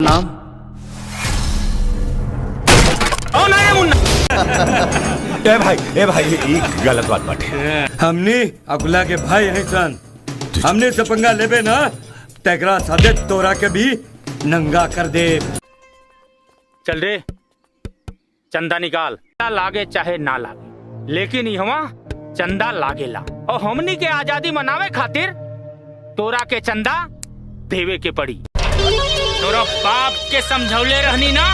नाम ए भाई ये गलत बात बाटे। हमने अकुला के भाई हैं सन, हमने सपंगा लेबे ना तेगरा सादे तोरा के भी नंगा कर दे। चल रे चंदा निकाल, लागे चाहे ना लागे, लेकिन यहाँ चंदा लागेला और हमनी के आजादी मनावे खातिर तोरा के चंदा देवे के पड़ी। तोरा बाप के समझौले रहनी ना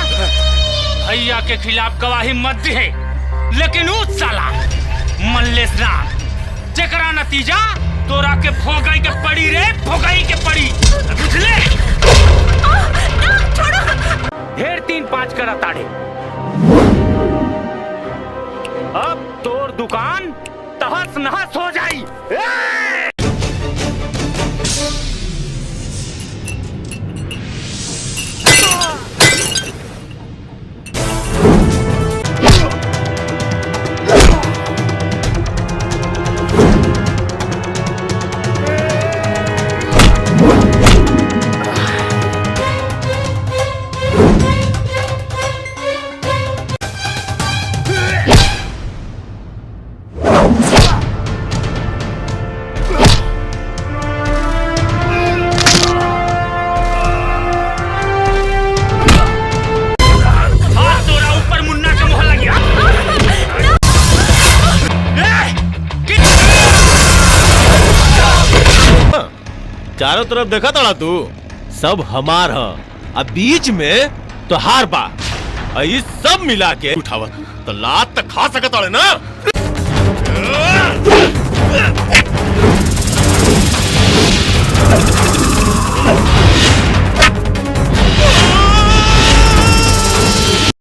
भैया के खिलाफ गवाही मत दे, लेकिन उस साला मल्लेश ना जेकरा नतीजा तोरा के भोगई के पड़ी रे, भोगई के पड़ी, बुझले? ढेर 3-5 करा ताड़े। अब तोर दुकान तहस नहस हो जाई। चारों तरफ देखा तड़ा तू, सब हमार ह, अब बीच में तो हार बा, ये सब मिला के उठावत तो लात तक खा सकत ना।